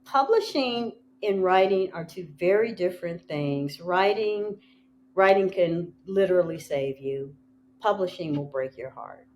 Publishing and writing are two very different things. Writing can literally save you. Publishing will break your heart.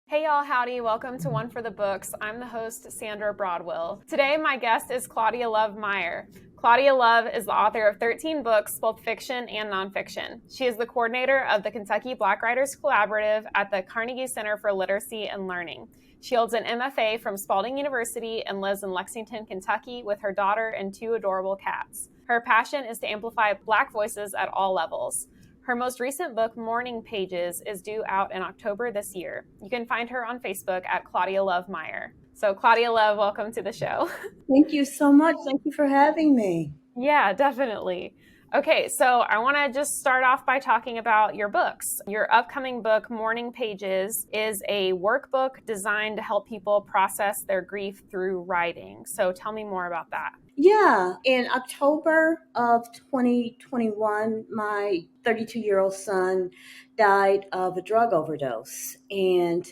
Hey y'all, howdy, welcome to One for the Books. I'm the host, Sandra Broadwell. Today my guest is Claudia Love Mair. Claudia Love is the author of 13 books, both fiction and nonfiction. She is the coordinator of the Kentucky Black Writers Collaborative at the Carnegie Center for Literacy and Learning. She holds an MFA from Spalding University and lives in Lexington, Kentucky with her daughter and 2 adorable cats. Her passion is to amplify Black voices at all levels. Her most recent book, Morning Pages, is due out in October this year. You can find her on Facebook at Claudia Love Mair. So Claudia Love, welcome to the show. Thank you so much. Thank you for having me. Yeah, definitely. Okay, so I want to just start off by talking about your books. Your upcoming book, Morning Pages, is a workbook designed to help people process their grief through writing. So tell me more about that. Yeah, in October of 2021, my 32-year-old son died of a drug overdose. And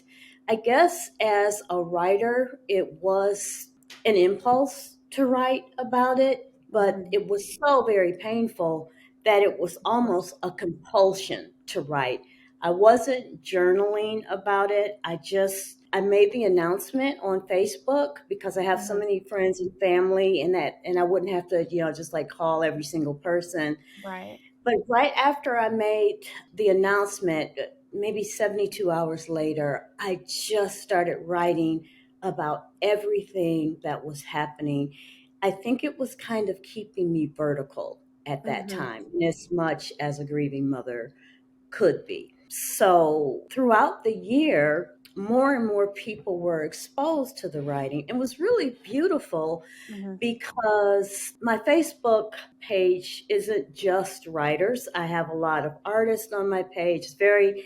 I guess as a writer, it was an impulse to write about it, but it was so very painful that it was almost a compulsion to write. I wasn't journaling about it. I made the announcement on Facebook because I have so many friends and family and I wouldn't have to, just like call every single person. Right. But right after I made the announcement, maybe 72 hours later, I just started writing about everything that was happening. I think it was kind of keeping me vertical at that time, as much as a grieving mother could be. So throughout the year, more and more people were exposed to the writing. It was really beautiful because my Facebook page isn't just writers. I have a lot of artists on my page. It's very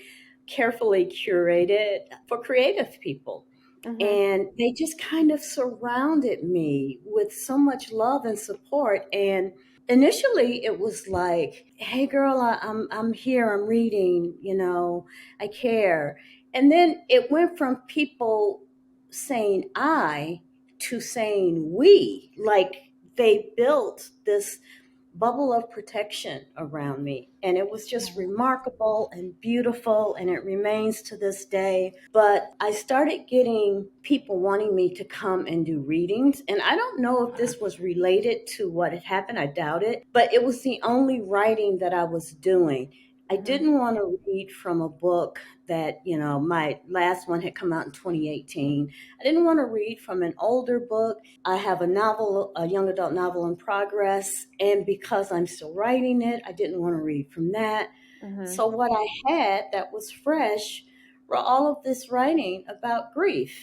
carefully curated for creative people. And they just kind of surrounded me with so much love and support. And initially it was like, hey girl, I'm here, I'm reading, I care. And then it went from people saying I to saying we, like they built this bubble of protection around me. And it was just remarkable and beautiful, and it remains to this day. But I started getting people wanting me to come and do readings. And I don't know if this was related to what had happened. I doubt it. But it was the only writing that I was doing. I didn't want to read from a book that, my last one had come out in 2018. I didn't want to read from an older book. I have a novel, a young adult novel in progress. And because I'm still writing it, I didn't want to read from that. So what I had that was fresh were all of this writing about grief.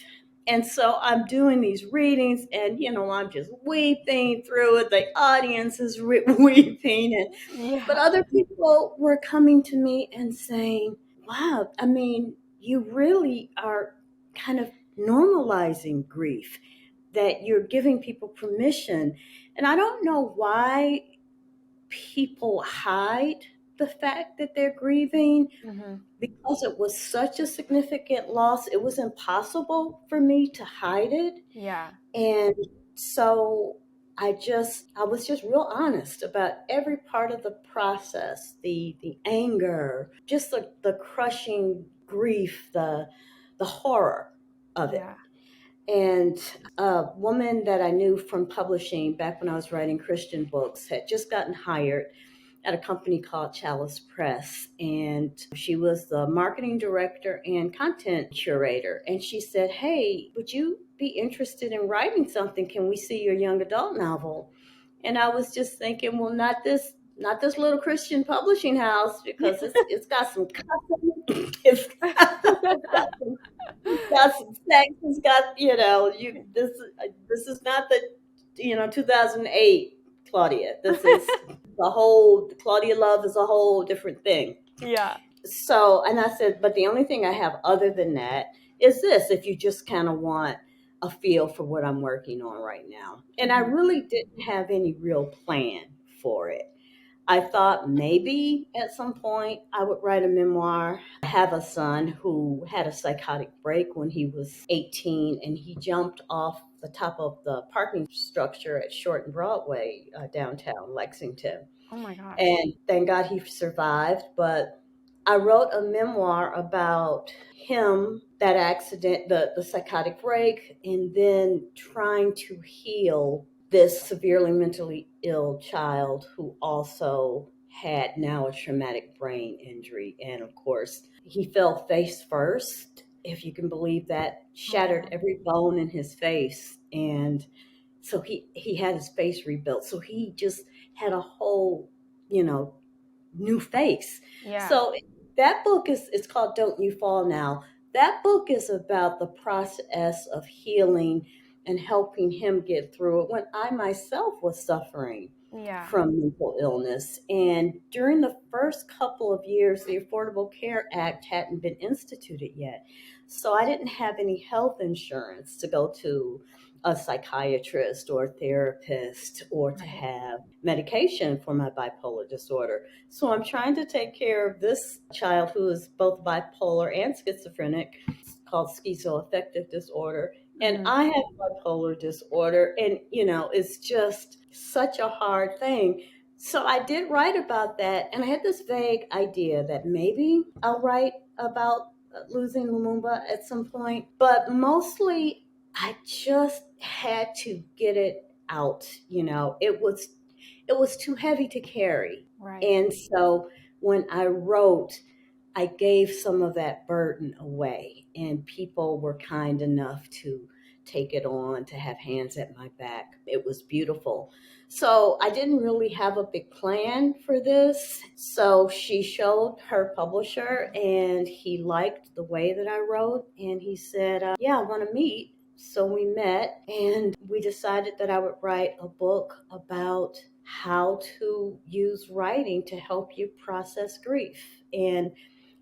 And so I'm doing these readings and, I'm just weeping through it. The audience is weeping. But other people were coming to me and saying, wow, I mean, you really are kind of normalizing grief, that you're giving people permission. And I don't know why people hide the fact that they're grieving because it was such a significant loss. It was impossible for me to hide it. Yeah. And so I was just real honest about every part of the process, the anger, just the crushing grief, the horror of it. And a woman that I knew from publishing back when I was writing Christian books had just gotten hired at a company called Chalice Press. And she was the marketing director and content curator. And she said, hey, would you be interested in writing something? Can we see your young adult novel? And I was just thinking, well, not this little Christian publishing house, because it's got some cussing, it's got some sex, it's got, this is not the, 2008 Claudia. This is Claudia Love is a whole different thing. Yeah. So, and I said, but the only thing I have other than that is this, if you just kind of want a feel for what I'm working on right now. And I really didn't have any real plan for it. I thought maybe at some point I would write a memoir. I have a son who had a psychotic break when he was 18, and he jumped off the top of the parking structure at Short and Broadway, downtown Lexington. Oh my gosh. And thank God he survived. But I wrote a memoir about him, that accident, the psychotic break, and then trying to heal this severely mentally ill child who also had now a traumatic brain injury. And of course, he fell face first, if you can believe that, shattered Oh, every bone in his face. And so he had his face rebuilt. So he just had a whole, you know, new face. yeah. So that book is, it's called Don't You Fall Now. That book is about the process of healing and helping him get through it when I myself was suffering Yeah. from mental illness. And during the first couple of years, the Affordable Care Act hadn't been instituted yet. So I didn't have any health insurance to go to a psychiatrist or therapist or to Right. have medication for my bipolar disorder. So I'm trying to take care of this child who is both bipolar and schizophrenic, called schizoaffective disorder. And Hmm. I have bipolar disorder, and it's just such a hard thing. So I did write about that, and I had this vague idea that maybe I'll write about losing Lumumba at some point, but mostly I just had to get it out. It was too heavy to carry. Right. And so when I wrote, I gave some of that burden away, and people were kind enough to take it on, to have hands at my back. It was beautiful. So I didn't really have a big plan for this. So she showed her publisher, and he liked the way that I wrote, and he said, "Yeah, I want to meet." So we met, and we decided that I would write a book about how to use writing to help you process grief. And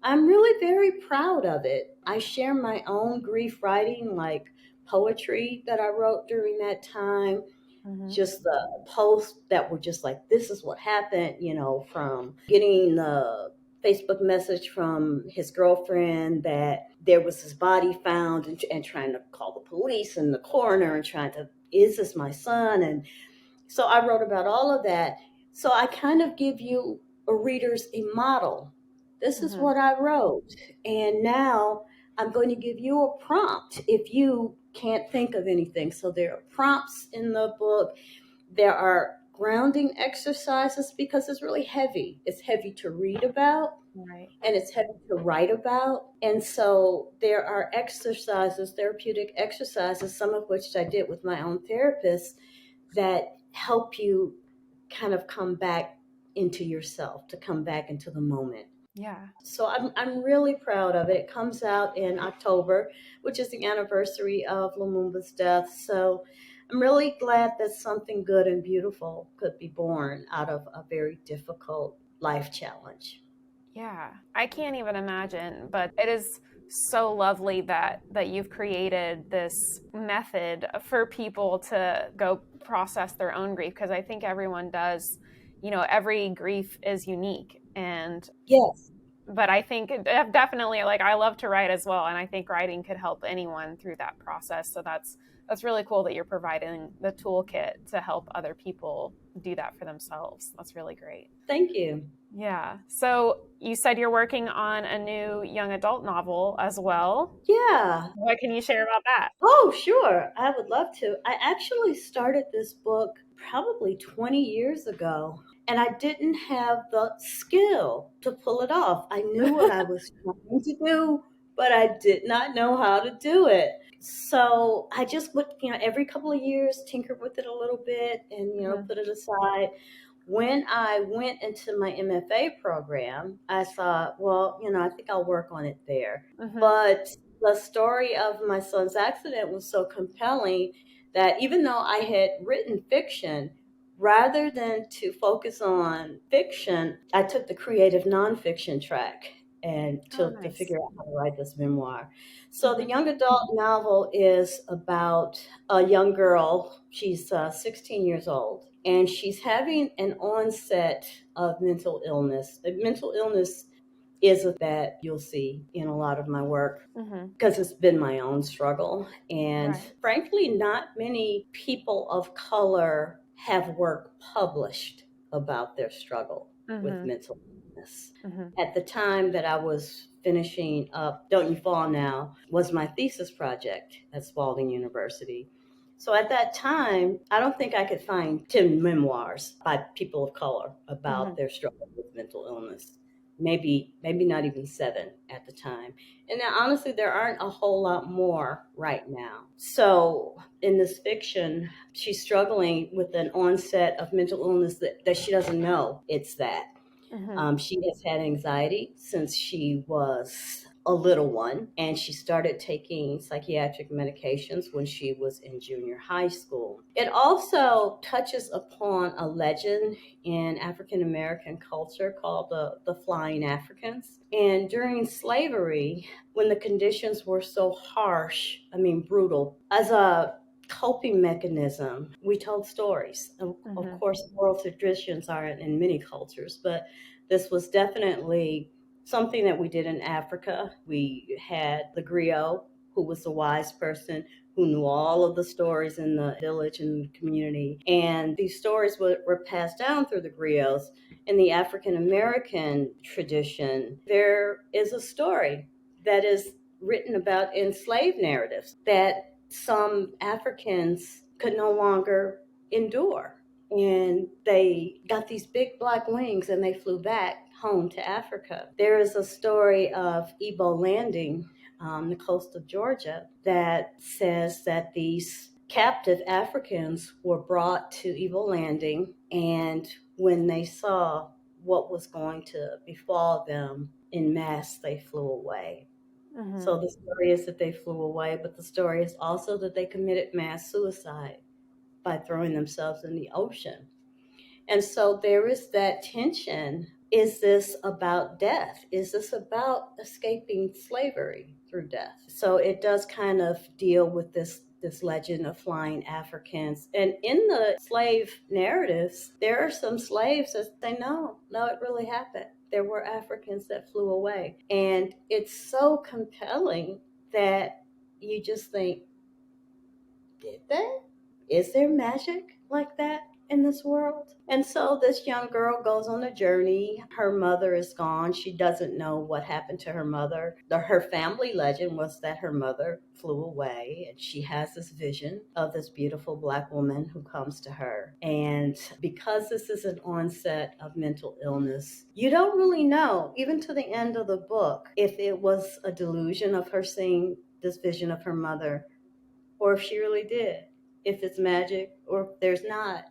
I'm really very proud of it. I share my own grief writing, like poetry that I wrote during that time, Hmm. just the posts that were just like, this is what happened, from getting the Facebook message from his girlfriend that there was his body found, and trying to call the police and the coroner and trying to, is this my son? And so I wrote about all of that. So I kind of give you readers a model. This is Hmm. what I wrote. And now I'm going to give you a prompt if you can't think of anything. So there are prompts in the book. There are grounding exercises because it's really heavy. It's heavy to read about, Right. and it's heavy to write about. And so there are exercises, therapeutic exercises, some of which I did with my own therapist, that help you kind of come back into yourself, to come back into the moment. Yeah. So I'm really proud of it. It comes out in October, which is the anniversary of Lumumba's death. So I'm really glad that something good and beautiful could be born out of a very difficult life challenge. Yeah, I can't even imagine, but it is so lovely that you've created this method for people to go process their own grief, because I think everyone does, every grief is unique. And Yes. but I think definitely, like, I love to write as well, and I think writing could help anyone through that process. So that's really cool that you're providing the toolkit to help other people do that for themselves. That's really great. Thank you. Yeah. So you said you're working on a new young adult novel as well. Yeah. What can you share about that? Oh, sure. I would love to. I actually started this book probably 20 years ago, and I didn't have the skill to pull it off. I knew what I was trying to do, but I did not know how to do it. So I just would, every couple of years tinker with it a little bit and, Hmm. put it aside. When I went into my MFA program, I thought, well, I think I'll work on it there. Hmm. But the story of my son's accident was so compelling that even though I had written fiction, rather than to focus on fiction, I took the creative nonfiction track and Oh, to nice. figure out how to write this memoir. So the Hmm. young adult novel is about a young girl. She's 16 years old, and she's having an onset of mental illness. Mental illness is that you'll see in a lot of my work because it's been my own struggle. And Right. frankly, not many people of color have work published about their struggle with mental illness. At the time that I was finishing up Don't You Fall Now was my thesis project at Spalding University. So at that time, I don't think I could find 10 memoirs by people of color about their struggle with mental illness. Maybe not even 7 at the time. And now, honestly, there aren't a whole lot more right now. So in this fiction, she's struggling with an onset of mental illness that she doesn't know it's that. She has had anxiety since she was a little one, and she started taking psychiatric medications when she was in junior high school. It also touches upon a legend in African American culture called the Flying Africans. And during slavery, when the conditions were so harsh, brutal, as a coping mechanism, we told stories. Of course, oral traditions are in many cultures, but this was definitely something that we did in Africa. We had the griot, who was the wise person who knew all of the stories in the village and community. And these stories were passed down through the griots. In the African American tradition, there is a story that is written about in slave narratives that some Africans could no longer endure. And they got these big black wings and they flew back home to Africa. There is a story of Ebo landing on the coast of Georgia that says that these captive Africans were brought to Ebo Landing, and when they saw what was going to befall them in mass, they flew away. So the story is that they flew away, but the story is also that they committed mass suicide by throwing themselves in the ocean. And so there is that tension. Is this about death? Is this about escaping slavery through death? So it does kind of deal with this legend of flying Africans. And in the slave narratives, there are some slaves that say, no, it really happened. There were Africans that flew away. And it's so compelling that you just think, did they? Is there magic like that in this world? And so this young girl goes on a journey. Her mother is gone. She doesn't know what happened to her mother. Her family legend was that her mother flew away, and she has this vision of this beautiful black woman who comes to her. And because this is an onset of mental illness, you don't really know, even to the end of the book, if it was a delusion of her seeing this vision of her mother, or if she really did, if it's magic or if there's not,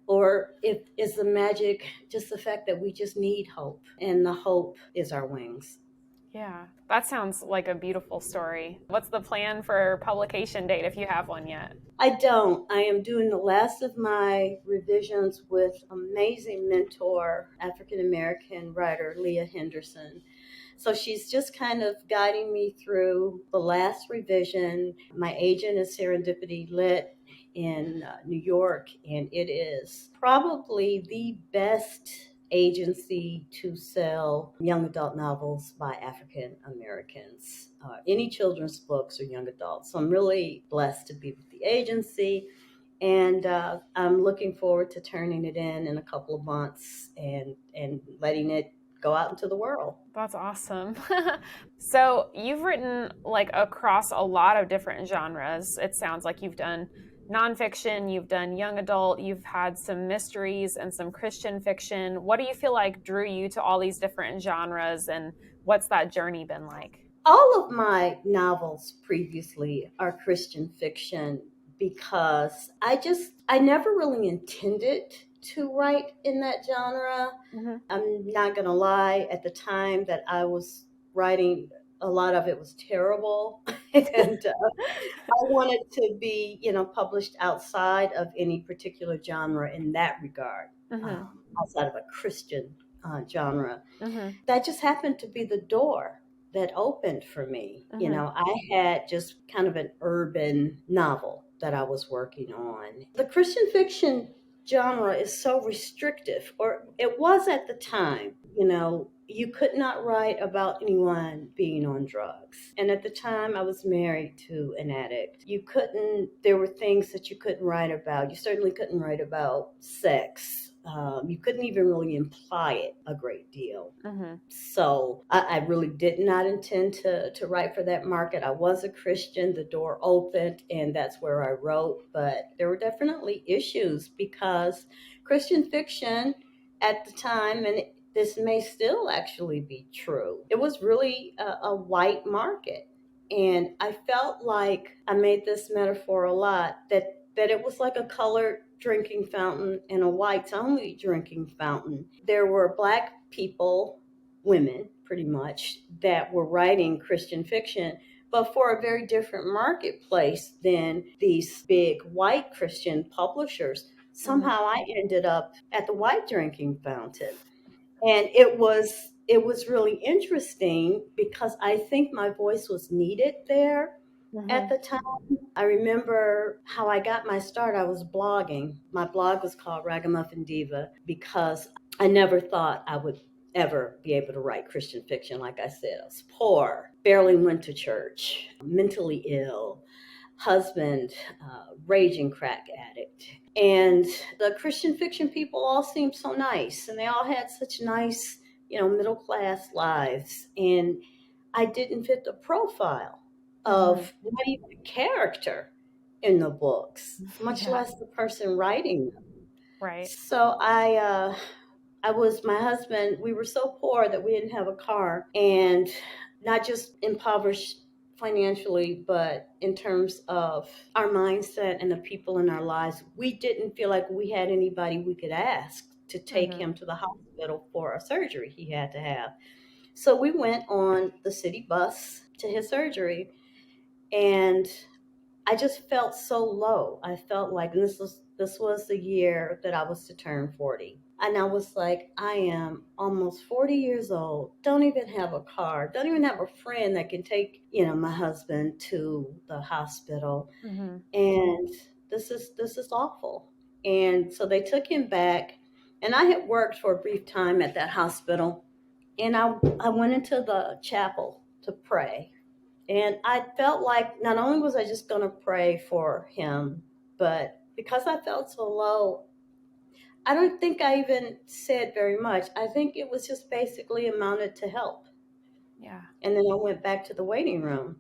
or if is the magic just the fact that we just need hope, and the hope is our wings. Yeah, that sounds like a beautiful story. What's the plan for publication date, if you have one yet? I don't. I am doing the last of my revisions with amazing mentor, African American writer Leah Henderson. So she's just kind of guiding me through the last revision. My agent is Serendipity Lit in New York, and it is probably the best agency to sell young adult novels by African Americans, any children's books or young adults. So I'm really blessed to be with the agency. And I'm looking forward to turning it in a couple of months and letting it go out into the world. That's awesome. So you've written like across a lot of different genres. It sounds like you've done nonfiction, you've done young adult, you've had some mysteries and some Christian fiction. What do you feel like drew you to all these different genres, and what's that journey been like? All of my novels previously are Christian fiction because I never really intended to write in that genre. I'm not going to lie, at the time that I was writing, a lot of it was terrible. And I wanted to be, published outside of any particular genre in that regard, outside of a Christian genre. That just happened to be the door that opened for me. I had just kind of an urban novel that I was working on. The Christian fiction genre is so restrictive, or it was at the time. You could not write about anyone being on drugs. And at the time, I was married to an addict. There were things that you couldn't write about. You certainly couldn't write about sex. You couldn't even really imply it a great deal. Mm-hmm. So I really did not intend to write for that market. I was a Christian. The door opened, and that's where I wrote. But there were definitely issues because Christian fiction at the time, and this may still actually be true, it was really a white market. And I felt like I made this metaphor a lot that it was like a colored drinking fountain and a whites only drinking fountain. There were Black people, women pretty much, that were writing Christian fiction, but for a very different marketplace than these big white Christian publishers. Somehow I ended up at the white drinking fountain. And it was really interesting because I think my voice was needed there at Mm-hmm. the time. I remember how I got my start. I was blogging. My blog was called Ragamuffin Diva because I never thought I would ever be able to write Christian fiction. Like I said, I was poor, barely went to church, mentally ill, husband, raging crack addict. And the Christian fiction people all seemed so nice, and they all had such nice, middle class lives. And I didn't fit the profile Mm-hmm. of not even the character in the books, much Yeah. less the person writing them. Right. So my husband, we were so poor that we didn't have a car, and not just impoverished financially, but in terms of our mindset and the people in our lives. We didn't feel like we had anybody we could ask to take Mm-hmm. him to the hospital for a surgery he had to have. So we went on the city bus to his surgery, and I just felt so low. I felt like, and this was the year that I was to turn 40. And I was like, I am almost 40 years old, don't even have a car, don't even have a friend that can take, my husband to the hospital. Mm-hmm. And this is awful. And so they took him back, and I had worked for a brief time at that hospital, and I went into the chapel to pray. And I felt like not only was I just going to pray for him, but because I felt so low, I don't think I even said very much. I think it was just basically amounted to help. Yeah. And then I went back to the waiting room.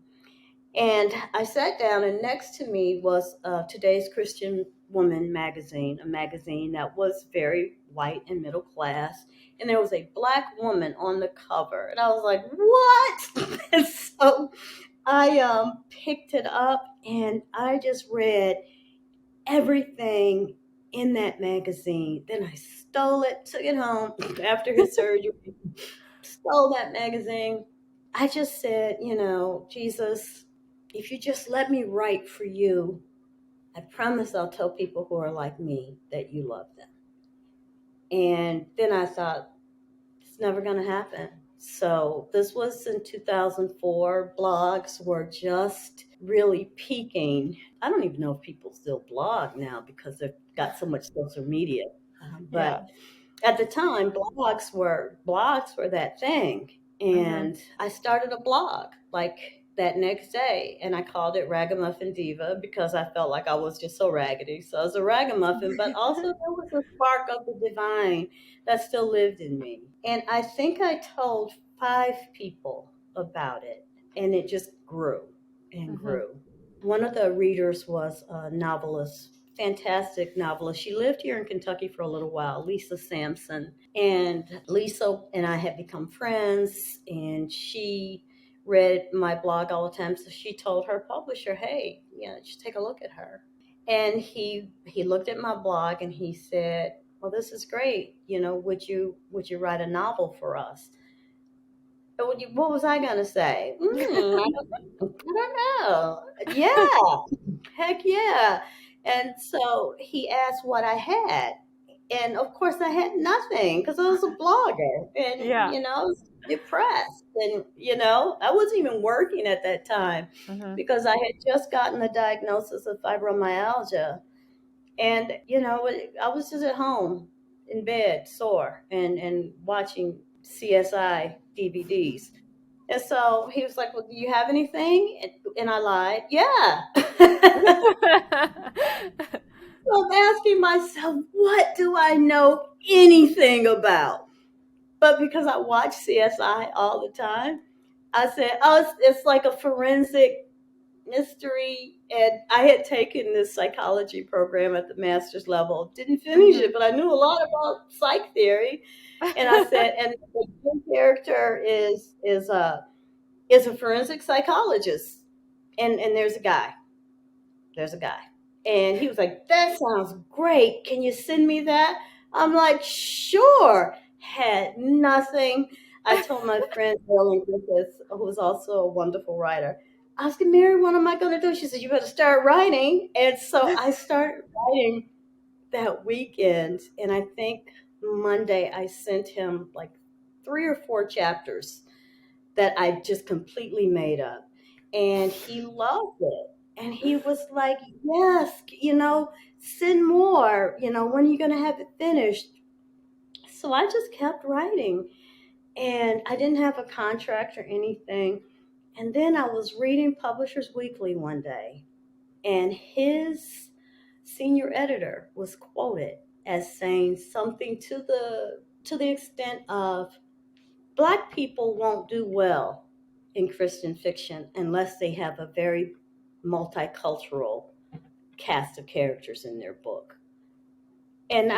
And I sat down, and next to me was Today's Christian Woman magazine, a magazine that was very white and middle class. And there was a Black woman on the cover. And I was like, what? And so I picked it up, and I just read everything in that magazine. Then I stole it, took it home after his surgery, stole that magazine. I just said, Jesus, if you just let me write for you, I promise I'll tell people who are like me that you love them. And then I thought, it's never going to happen. So this was in 2004. Blogs were just really peaking. I don't even know if people still blog now because they've got so much social media. Yeah. But at the time, blogs were that thing. Mm-hmm. And I started a blog like that next day, and I called it Ragamuffin Diva because I felt like I was just so raggedy. So I was a ragamuffin, but also there was a spark of the divine that still lived in me. And I think I told 5 people about it, and it just grew and Mm-hmm. grew. One of the readers was a novelist, fantastic novelist. She lived here in Kentucky for a little while, Lisa Sampson. And Lisa and I had become friends, and she read my blog all the time. So she told her publisher, hey, just take a look at her. And he looked at my blog, and he said, well, this is great. Would you write a novel for us? What was I going to say? I don't know. Yeah, heck yeah. And so he asked what I had. And of course, I had nothing because I was a blogger, and, Yeah. I was depressed. And, I wasn't even working at that time Mm-hmm. because I had just gotten the diagnosis of fibromyalgia. And, I was just at home in bed, sore, and watching CSI DVDs. And so he was like, "Well, do you have anything?" And I lied, "Yeah." So I'm asking myself, what do I know anything about? But because I watch CSI all the time, I said, "Oh, it's like a forensic mystery." And I had taken this psychology program at the master's level. Didn't finish it, Mhm. but I knew a lot about psych theory. And I said, and the main character is a forensic psychologist. And there's a guy. And he was like, "That sounds great. Can you send me that?" I'm like, "Sure." Had nothing. I told my friend Ellen Griffith, who was also a wonderful writer, I was like, "Mary, what am I going to do?" She said, "You better start writing." And so I started writing that weekend. And I think Monday I sent him like 3 or 4 chapters that I just completely made up. And he loved it. And he was like, "Yes, send more. When are you going to have it finished?" So I just kept writing. And I didn't have a contract or anything. And then I was reading Publishers Weekly one day, and his senior editor was quoted as saying something to the extent of, Black people won't do well in Christian fiction unless they have a very multicultural cast of characters in their book. And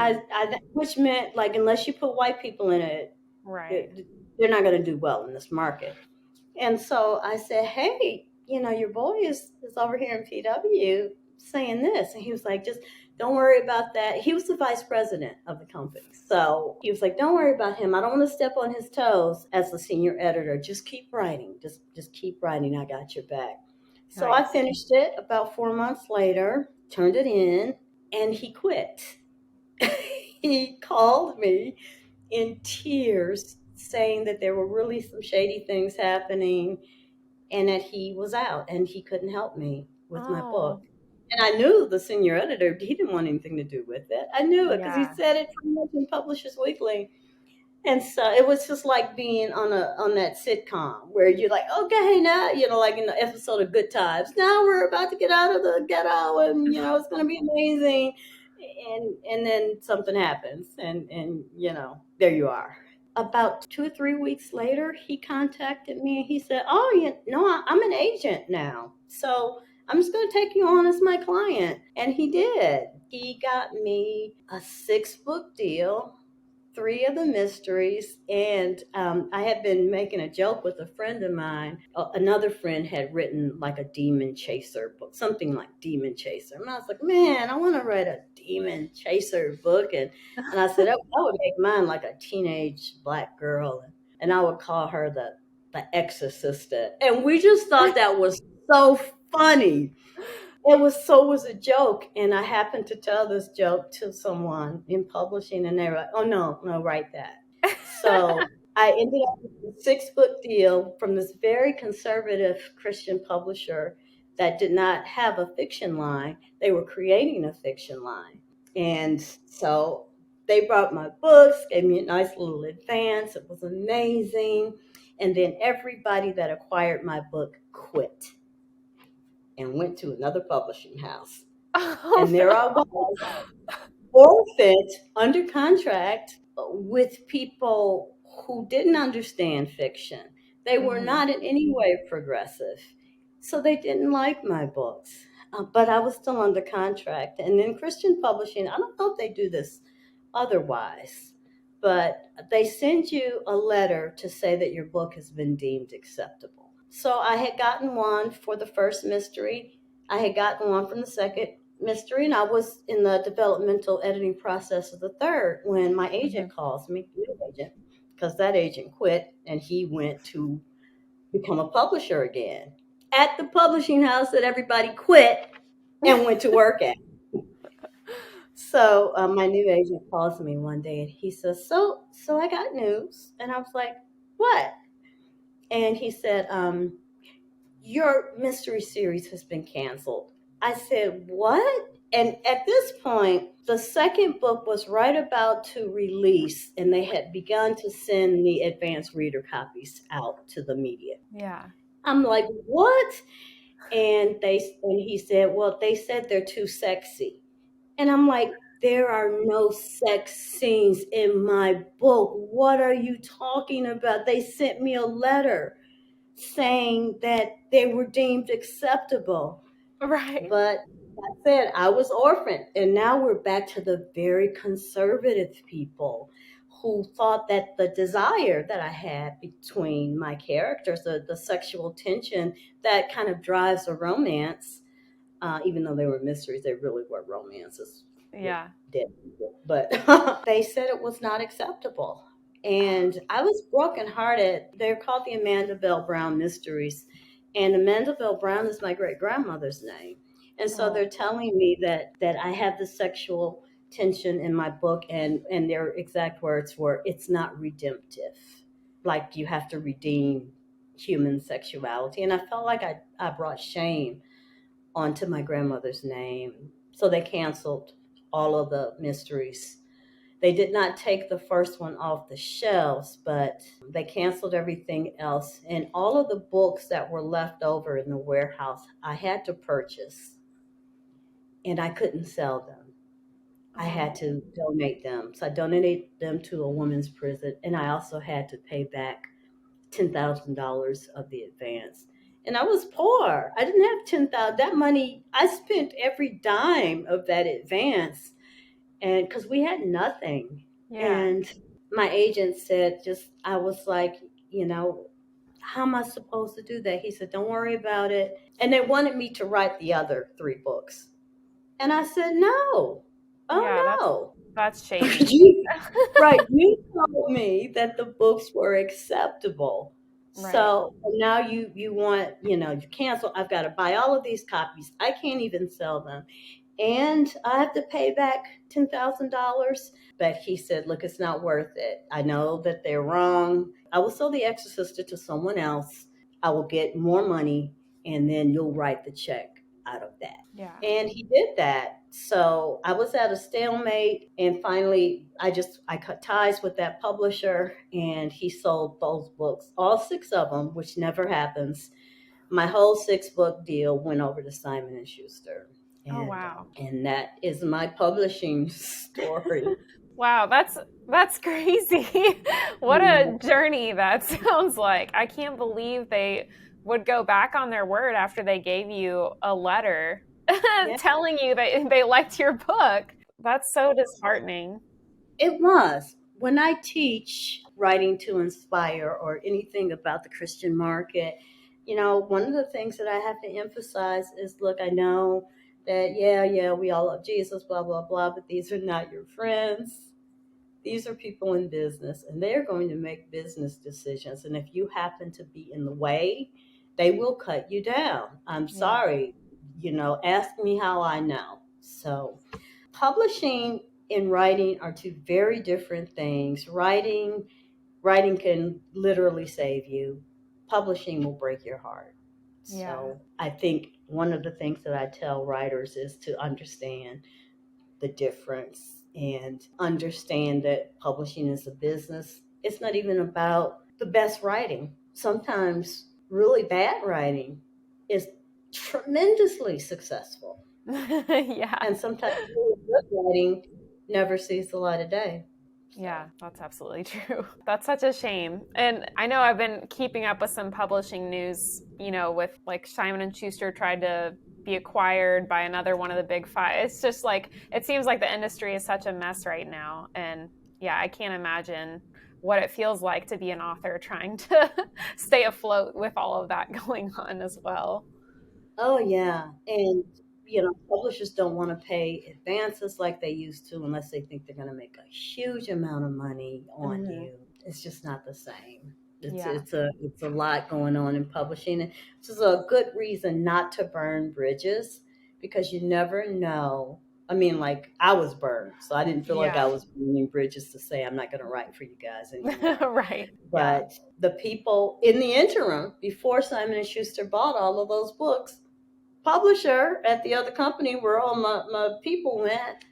which meant, like, unless you put white people in it, Right. they're not going to do well in this market. And so I said, "Hey, your boy is over here in PW saying this." And he was like, "Just don't worry about that." He was the vice president of the company. So he was like, "Don't worry about him. I don't want to step on his toes as the senior editor. Just keep writing. Just keep writing. I got your back." So I Nice. finished it about 4 months later, turned it in, and he quit. He called me in tears saying that there were really some shady things happening and that he was out and he couldn't help me with my Oh, book. And I knew the senior editor, he didn't want anything to do with it. I knew it because he yeah. said it pretty much in Publishers Weekly. And so it was just like being on that sitcom where you're like, "Okay, now, like in the episode of Good Times, now we're about to get out of the ghetto and it's gonna be amazing." And then something happens and there you are. About 2 or 3 weeks later, he contacted me and he said, "Oh, I'm an agent now. So I'm just going to take you on as my client." And he did. He got me a 6-book deal, 3 of the mysteries. And I had been making a joke with a friend of mine. Another friend had written like a demon chaser book, something like Demon Chaser. And I was like, "Man, I want to write a demon chaser book." And I said, I would make mine like a teenage Black girl. And I would call her the exorcist. And we just thought that was so funny. It was a joke, and I happened to tell this joke to someone in publishing, and they were like, "Oh no, no, write that." So I ended up with a 6-book deal from this very conservative Christian publisher that did not have a fiction line. They were creating a fiction line, and so they brought my books, gave me a nice little advance. It was amazing, and then everybody that acquired my book quit and went to another publishing house. Oh And there I no. was, orphaned under contract with people who didn't understand fiction. They were Mhm. not in any way progressive. So they didn't like my books. But I was still under contract. And in Christian publishing, I don't know if they do this otherwise, but they send you a letter to say that your book has been deemed acceptable. So I had gotten one for the first mystery. I had gotten one from the second mystery, and I was in the developmental editing process of the third when my agent Mhm. calls me, new agent, because that agent quit and he went to become a publisher again at the publishing house that everybody quit and went to work at. So my new agent calls me one day and he says, "So I got news." And I was like, "What?" And he said, "Your mystery series has been canceled." I said, "What?" And at this point, the second book was right about to release, and they had begun to send the advanced reader copies out to the media. Yeah. I'm like, what? And he said, well, they said they're too sexy. And I'm like, there are no sex scenes in my book. What are you talking about? They sent me a letter saying that they were deemed acceptable. Right. But I said I was orphaned. And now we're back to the very conservative people who thought that the desire that I had between my characters, the sexual tension that kind of drives a romance, even though they were mysteries, they really were romances with Yeah. dead people. But they said it was not acceptable. And I was brokenhearted. They're called the Amanda Bell Brown Mysteries. And Amanda Bell Brown is my great grandmother's name. And so Oh, they're telling me that I have the sexual tension in my book, and their exact words were, it's not redemptive. Like you have to redeem human sexuality. And I felt like I brought shame onto my grandmother's name. So they canceled all of the mysteries. They did not take the first one off the shelves, but they canceled everything else. And all of the books that were left over in the warehouse, I had to purchase, and I couldn't sell them. I had to donate them. So I donated them to a women's prison, and I also had to pay back $10,000 of the advance. And I was poor. I didn't have 10,000. That money, I spent every dime of that advance, and because we had nothing. yeah. And my agent said, just, I was like, you know, how am I supposed to do that? He said, don't worry about it. And they wanted me to write the other 3 books. And I said, no. Yeah, Oh, that's no. shady. Right. You told me that the books were acceptable. Right. So now you want, you cancel. I've got to buy all of these copies. I can't even sell them. And I have to pay back $10,000. But he said, look, it's not worth it. I know that they're wrong. I will sell The Exorcist to someone else. I will get more money, and then you'll write the check out of that. Yeah. And he did that. So I was at a stalemate, and finally I cut ties with that publisher, and he sold those books, all 6 of them, which never happens. My whole 6-book deal went over to Simon and Schuster. Oh, And wow. and that is my publishing story. Wow, that's crazy. What a journey that sounds like. I can't believe they would go back on their word after they gave you a letter Yeah, telling you that they liked your book. That's so disheartening. it was. When I teach writing to inspire or anything about the Christian market, one of the things that I have to emphasize is, look, I know that, yeah, we all love Jesus, blah, blah, blah, but these are not your friends. These are people in business, and they're going to make business decisions. And if you happen to be in the way, they will cut you down. I'm Yeah. sorry, ask me how I know. So, publishing and writing are 2 very different things. Writing can literally save you. Publishing will break your heart. Yeah. So, I think one of the things that I tell writers is to understand the difference and understand that publishing is a business. It's not even about the best writing. Sometimes really bad writing is tremendously successful. Yeah. And sometimes really good writing never sees the light of day. Yeah, So, that's absolutely true. That's such a shame. And I know I've been keeping up with some publishing news, with like Simon and Schuster tried to be acquired by another one of the big 5. It's just like it seems like the industry is such a mess right now. And yeah, I can't imagine what it feels like to be an author trying to stay afloat with all of that going on as well. oh yeah. And publishers don't want to pay advances like they used to unless they think they're going to make a huge amount of money on Hmm. you. It's just not the same. It's Yeah. it's a it's a lot going on in publishing, and this is a good reason not to burn bridges, because you never know. I mean, like, I was burned, so I didn't feel like I Yeah. was burning bridges to say I'm not going to write for you guys anymore. Right. Yeah. But the people in the interim, before Simon and Schuster bought all of those books, publisher at the other company where all my people went,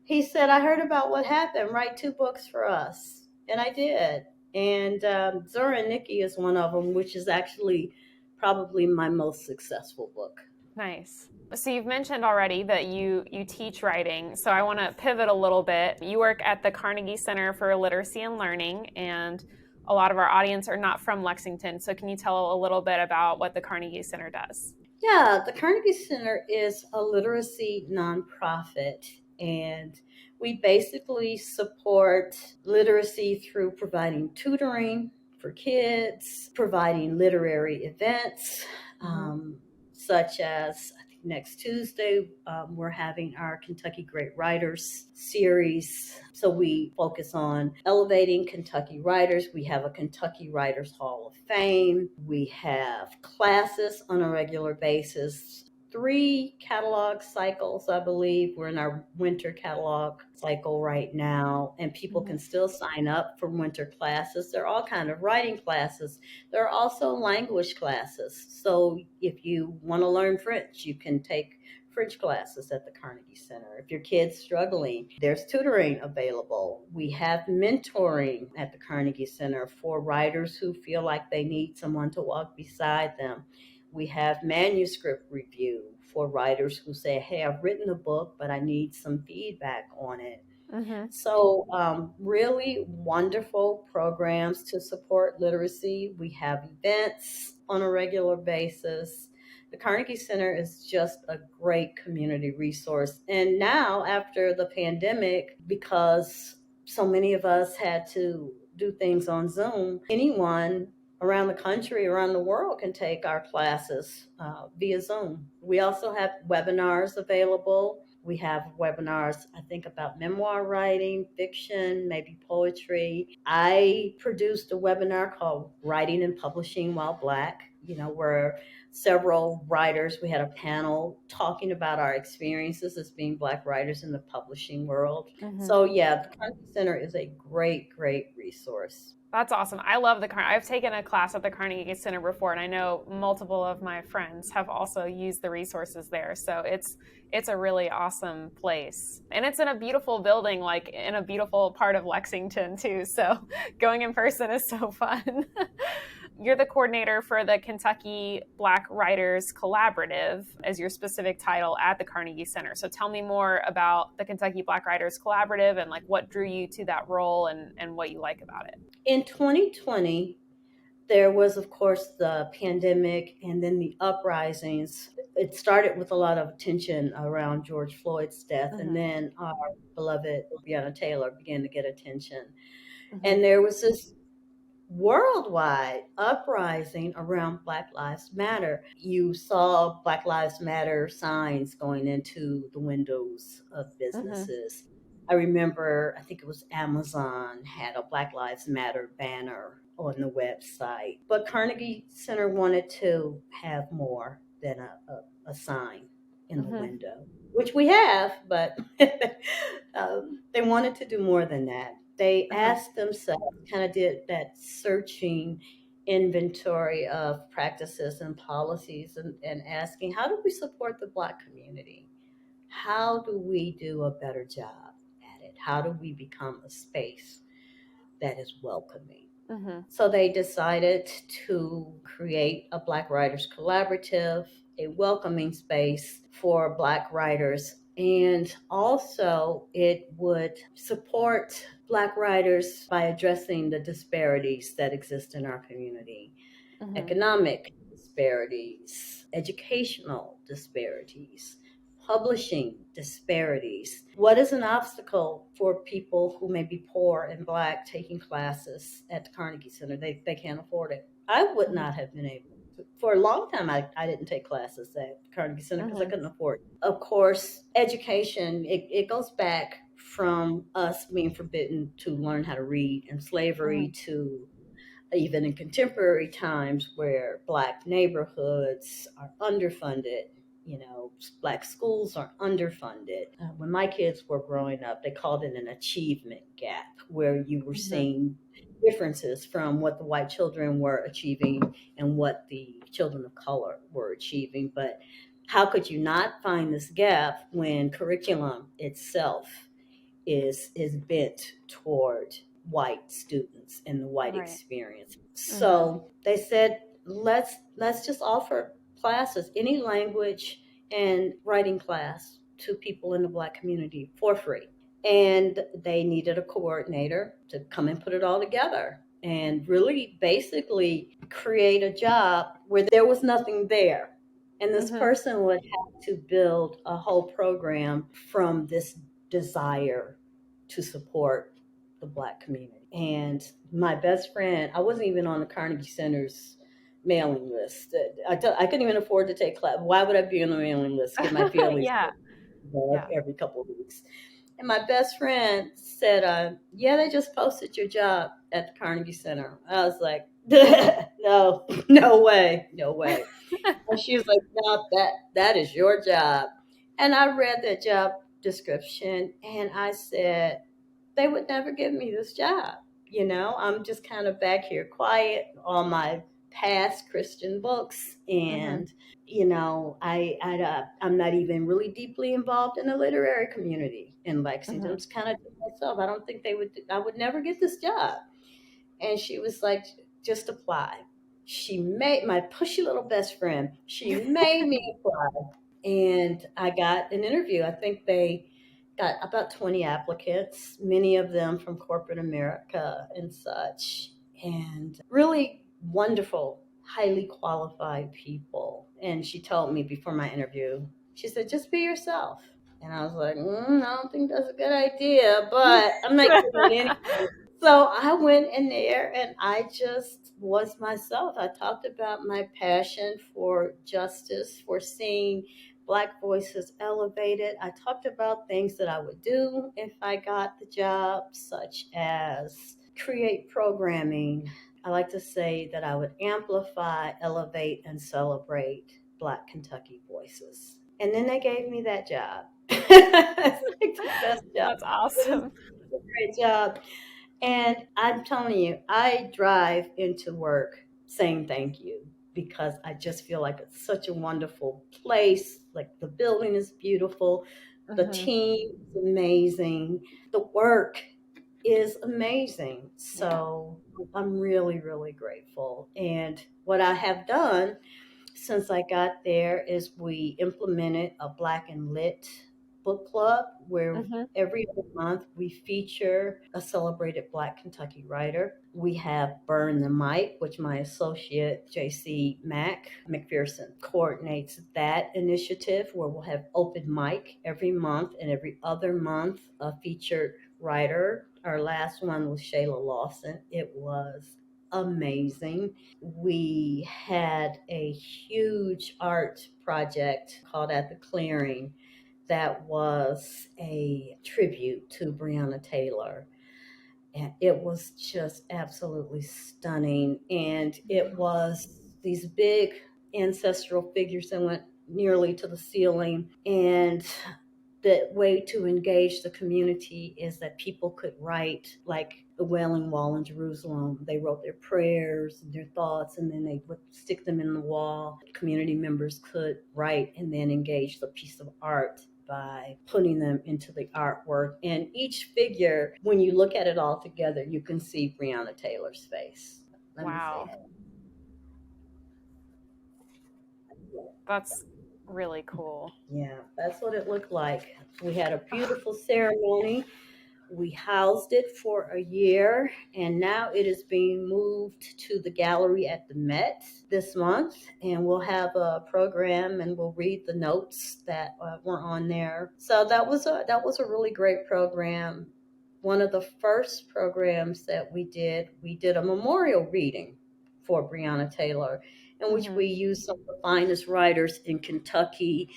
he said, I heard about what happened. Write 2 books for us. And I did. And Zora and Nikki is one of them, which is actually probably my most successful book. Nice. So you've mentioned already that you teach writing. So I want to pivot a little bit. You work at the Carnegie Center for Literacy and Learning, and a lot of our audience are not from Lexington. So can you tell a little bit about what the Carnegie Center does? Yeah, the Carnegie Center is a literacy nonprofit, and we basically support literacy through providing tutoring for kids, providing literary events, such as I think next Tuesday, we're having our Kentucky Great Writers series. So we focus on elevating Kentucky writers. We have a Kentucky Writers Hall of Fame. We have classes on a regular basis. 3 catalog cycles, I believe. We're in our winter catalog cycle right now, and people can still sign up for winter classes. There are all kinds of writing classes. There are also language classes. So if you want to learn French, you can take French classes at the Carnegie Center. If your kid's struggling, there's tutoring available. We have mentoring at the Carnegie Center for writers who feel like they need someone to walk beside them. We have manuscript review for writers who say, hey, I've written a book, but I need some feedback on it. So really wonderful programs to support literacy. We have events on a regular basis. The Carnegie Center is just a great community resource. And now, after the pandemic, because so many of us had to do things on Zoom, anyone around the country, around the world can take our classes via Zoom. We also have webinars available. We have webinars, I think, about memoir writing, fiction, maybe poetry. I produced a webinar called Writing and Publishing While Black, where several writers, we had a panel talking about our experiences as being Black writers in the publishing world. So yeah, the Carnegie Center is a great, great resource. That's awesome. I love I've taken a class at the Carnegie Center before, and I know multiple of my friends have also used the resources there. So it's a really awesome place. And it's in a beautiful building, like in a beautiful part of Lexington too. So going in person is so fun. You're the coordinator for the Kentucky Black Writers Collaborative as your specific title at the Carnegie Center. So tell me more about the Kentucky Black Writers Collaborative and like what drew you to that role and what you like about it. In 2020, there was, of course, the pandemic and then the uprisings. It started with a lot of attention around George Floyd's death, and then our beloved Breonna Taylor began to get attention. And there was this worldwide uprising around Black Lives Matter. You saw Black Lives Matter signs going into the windows of businesses. I remember, I think it was Amazon had a Black Lives Matter banner on the website. But Carnegie Center wanted to have more than a sign in the window, which we have, but they wanted to do more than that. They asked themselves, kind of did that searching inventory of practices and policies and asking, how do we support the Black community? How do we do a better job at it? How do we become a space that is welcoming? So they decided to create a Black Writers Collaborative, a welcoming space for Black writers. And also it would support Black writers by addressing the disparities that exist in our community, economic disparities, educational disparities, publishing disparities. What is an obstacle for people who may be poor and Black taking classes at the Carnegie Center? They can't afford it. I would not have been able to. For a long time, I didn't take classes at the Carnegie Center because I couldn't afford it. Of course, education, it goes back from us being forbidden to learn how to read and slavery to even in contemporary times where Black neighborhoods are underfunded. Black schools are underfunded. When my kids were growing up, they called it an achievement gap, where you were seeing differences from what the white children were achieving and what the children of color were achieving. But how could you not find this gap when curriculum itself is bent toward white students and the white Right. experience? Mhm. So they said, let's just offer classes, any language and writing class, to people in the Black community for free. And they needed a coordinator to come and put it all together and really basically create a job where there was nothing there. And this Mhm. person would have to build a whole program from this desire to support the Black community. And my best friend, I wasn't even on the Carnegie Center's mailing list. I couldn't even afford to take class. Why would I be on the mailing list? Get my feelings Yeah. hurt Yeah. every couple of weeks. And my best friend said, yeah, they just posted your job at the Carnegie Center. I was like, no, no way, no way. And she was like, no, that is your job. And I read that job description and I said, they would never give me this job. I'm just kind of back here quiet on my past Christian books. Mhm. And, I'm not even really deeply involved in the literary community in Lexington. I'm Mhm. just kind of to myself. I don't think I would never get this job. And she was like, just apply. She made my pushy little best friend. She made me apply. And I got an interview. I think they got about 20 applicants, many of them from corporate America and such. And really wonderful, highly qualified people. And she told me before my interview, she said, just be yourself. And I was like, I don't think that's a good idea, but I'm not giving it anyway. So I went in there and I just was myself. I talked about my passion for justice, for seeing Black voices elevated. I talked about things that I would do if I got the job, such as create programming. I like to say that I would amplify, elevate, and celebrate Black Kentucky voices. And then they gave me that job. It's like the best job. That's It was awesome. a great job. And I'm telling you, I drive into work saying thank you because I just feel like it's such a wonderful place. Like the building is beautiful, the Mhm. team is amazing, the work is amazing. Yeah. So I'm really, really grateful. And what I have done since I got there is we implemented a Black and Lit book club where Mhm. every other month we feature a celebrated Black Kentucky writer. We have Burn the Mic, which my associate JC McPherson coordinates that initiative where we'll have open mic every month and every other month a featured writer. Our last one was Shayla Lawson. It was amazing. We had a huge art project called At the Clearing that was a tribute to Breonna Taylor. And it was just absolutely stunning. And it was these big ancestral figures that went nearly to the ceiling. And the way to engage the community is that people could write, like the Wailing Wall in Jerusalem. They wrote their prayers and their thoughts, and then they would stick them in the wall. Community members could write and then engage the piece of art by putting them into the artwork. And each figure, when you look at it all together, you can see Breonna Taylor's face. Let me say Wow. that. That's really cool. Yeah, that's what it looked like. We had a beautiful ceremony. We housed it for a year, and now it is being moved to the gallery at the Met this month. And we'll have a program, and we'll read the notes that were on there. So that was a really great program. One of the first programs that we did a memorial reading for Breonna Taylor, in which Mhm. we used some of the finest writers in Kentucky,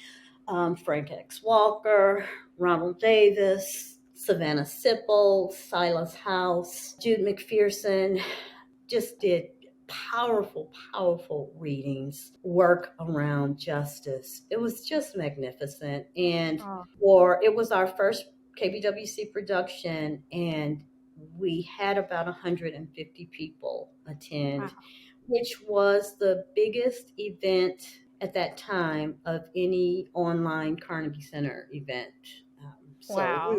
Frank X. Walker, Ronald Davis, Savannah Sipple, Silas House, Jude McPherson, just did powerful, powerful readings, work around justice. It was just magnificent. And Oh, it was our first KBWC production, and we had about 150 people wow. attend, which was the biggest event at that time of any online Carnegie Center event. So Wow.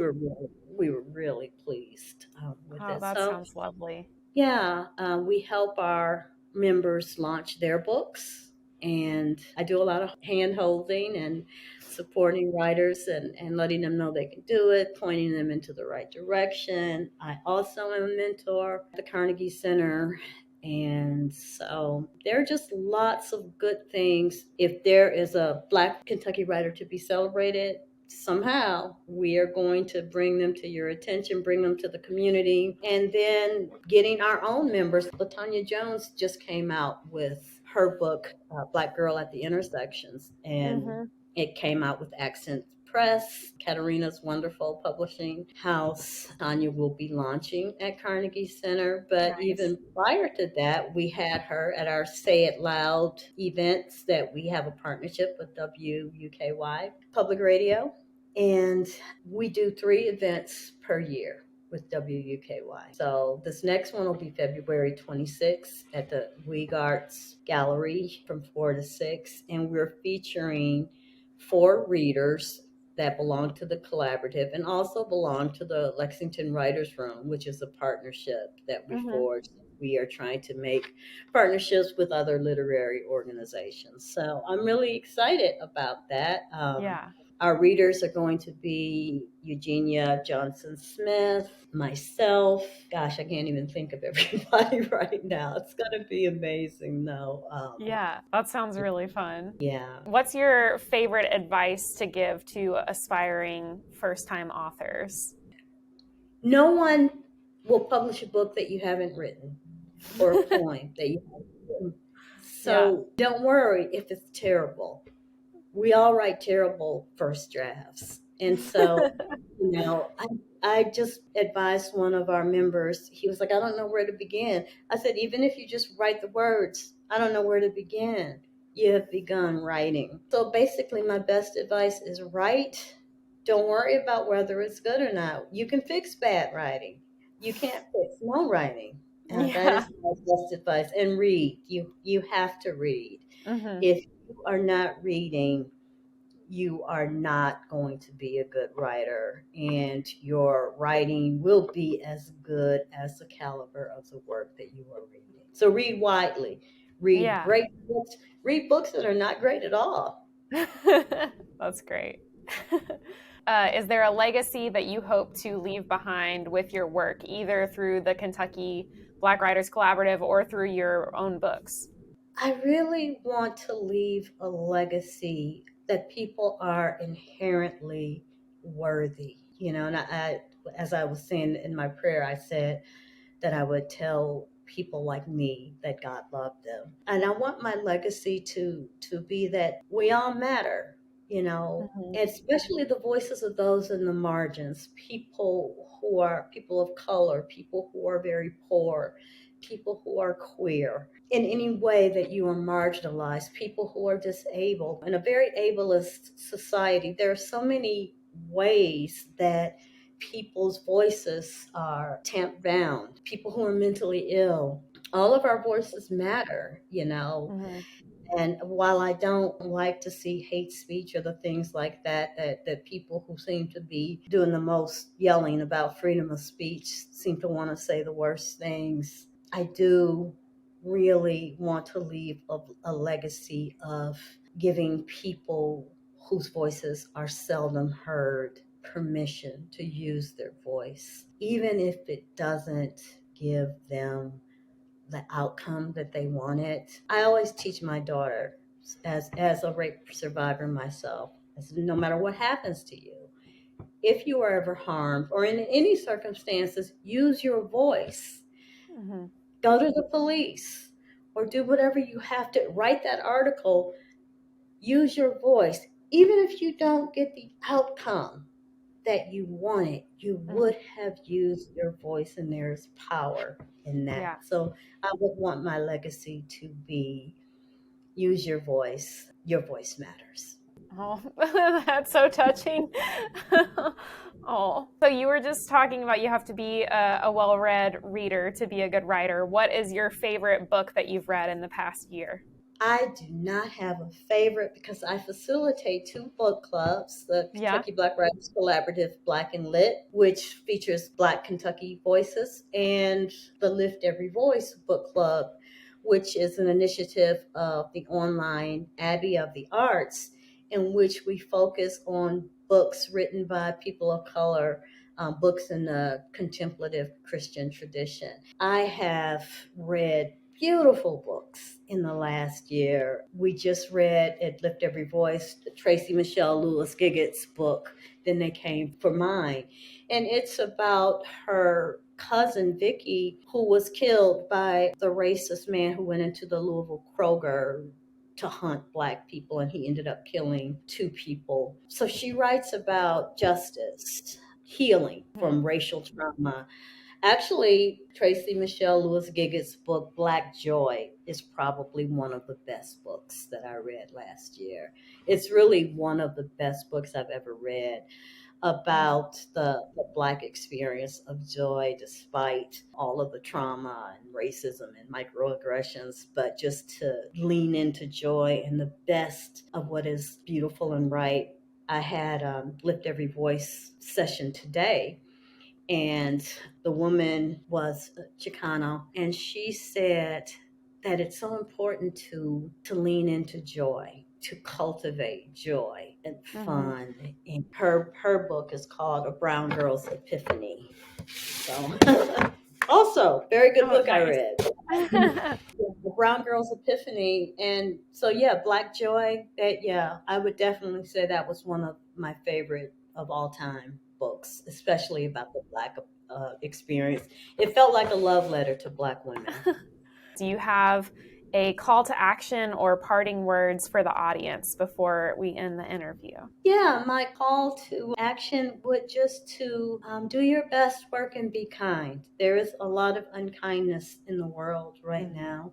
we were really pleased with Oh, it. that So sounds lovely. yeah, we help our members launch their books, and I do a lot of hand holding and supporting writers and letting them know they can do it, pointing them into the right direction. I also am a mentor at the Carnegie Center. And so there are just lots of good things. If there is a Black Kentucky writer to be celebrated, somehow we are going to bring them to your attention, bring them to the community, and then getting our own members. LaTanya Jones just came out with her book, Black Girl at the Intersections, and Mm-hmm. it came out with Accent Press, Katarina's wonderful publishing house. Tanya will be launching at Carnegie Center. But Nice. even prior to that, we had her at our Say It Loud events that we have a partnership with WUKY Public Radio. And we do 3 events per year with WUKY. So this next one will be February 26th at the Weig Arts Gallery from 4 to 6. And we're featuring 4 readers that belong to the collaborative and also belong to the Lexington Writers Room, which is a partnership that we Mm-hmm. forged. We are trying to make partnerships with other literary organizations. So I'm really excited about that. Yeah. Our readers are going to be Eugenia Johnson Smith, myself. Gosh, I can't even think of everybody right now. It's going to be amazing, though. Yeah, that sounds really fun. Yeah. What's your favorite advice to give to aspiring first-time authors? No one will publish a book that you haven't written or a poem that you haven't written. Yeah. So don't worry if it's terrible. We all write terrible first drafts. And so, I just advised one of our members. He was like, I don't know where to begin. I said, even if you just write the words, I don't know where to begin. You have begun writing. So basically, my best advice is write. Don't worry about whether it's good or not. You can fix bad writing. You can't fix no writing. That Yeah. is my best advice. And read. You have to read. Mm-hmm. If you are not reading, you are not going to be a good writer, and your writing will be as good as the caliber of the work that you are reading. So read widely, read Yeah. great books, read books that are not great at all. That's great. Is there a legacy that you hope to leave behind with your work, either through the Kentucky Black Writers Collaborative or through your own books? I really want to leave a legacy that people are inherently worthy. And as I was saying in my prayer, I said that I would tell people like me that God loved them. And I want my legacy to be that we all matter, Mm-hmm. especially the voices of those in the margins, people who are people of color, people who are very poor, people who are queer, in any way that you are marginalized, people who are disabled. In a very ableist society, there are so many ways that people's voices are tamped down, people who are mentally ill. All of our voices matter. Mm-hmm. And while I don't like to see hate speech or the things like that people who seem to be doing the most yelling about freedom of speech seem to want to say the worst things, I do really want to leave a legacy of giving people whose voices are seldom heard permission to use their voice, even if it doesn't give them the outcome that they wanted. I always teach my daughter, as a rape survivor myself, I said, no matter what happens to you, if you are ever harmed or in any circumstances, use your voice. Mm-hmm. Go to the police or do whatever you have to. Write that article. Use your voice. Even if you don't get the outcome that you wanted, you would have used your voice, and there's power in that. Yeah. So I would want my legacy to be use your voice. Your voice matters. Oh, that's so touching. Oh, so you were just talking about you have to be a well-read reader to be a good writer. What is your favorite book that you've read in the past year? I do not have a favorite because I facilitate two book clubs, the Yeah. Kentucky Black Writers Collaborative Black and Lit, which features Black Kentucky voices, and the Lift Every Voice book club, which is an initiative of the online Abbey of the Arts, in which we focus on books written by people of color, books in the contemplative Christian tradition. I have read beautiful books in the last year. We just read at Lift Every Voice, Tracy Michelle Lewis Giggot's book, Then They Came for Mine. And it's about her cousin Vicky, who was killed by the racist man who went into the Louisville Kroger to hunt Black people, and he ended up killing two people. So she writes about justice, healing from racial trauma. Actually, Tracy Michelle Lewis Giggot's book, Black Joy, is probably one of the best books that I read last year. It's really one of the best books I've ever read about the Black experience of joy despite all of the trauma and racism and microaggressions, but just to lean into joy and the best of what is beautiful and right. I had Lift Every Voice session today, and the woman was Chicano, and she said that it's so important to lean into joy, to cultivate joy and fun. And her book is called A Brown Girl's Epiphany. So also very good book I read. The Brown Girl's Epiphany. And so yeah, Black Joy, that yeah, I would definitely say that was one of my favorite of all time books, especially about the Black experience. It felt like a love letter to Black women. Do you have a call to action or parting words for the audience before we end the interview? Yeah, my call to action would just to do your best work and be kind. There is a lot of unkindness in the world right now.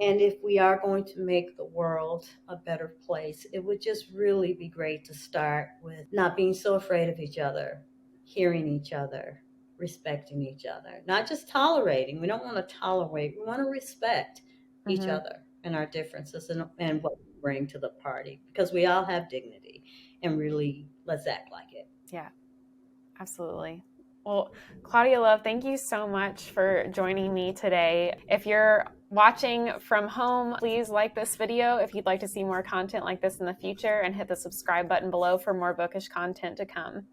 And if we are going to make the world a better place, it would just really be great to start with not being so afraid of each other, hearing each other, respecting each other, not just tolerating. We don't want to tolerate, we want to respect each other and our differences and what we bring to the party, because we all have dignity, and really let's act like it. Yeah, absolutely. Well, Claudia Love, thank you so much for joining me today. If you're watching from home, please like this video if you'd like to see more content like this in the future, and hit the subscribe button below for more bookish content to come.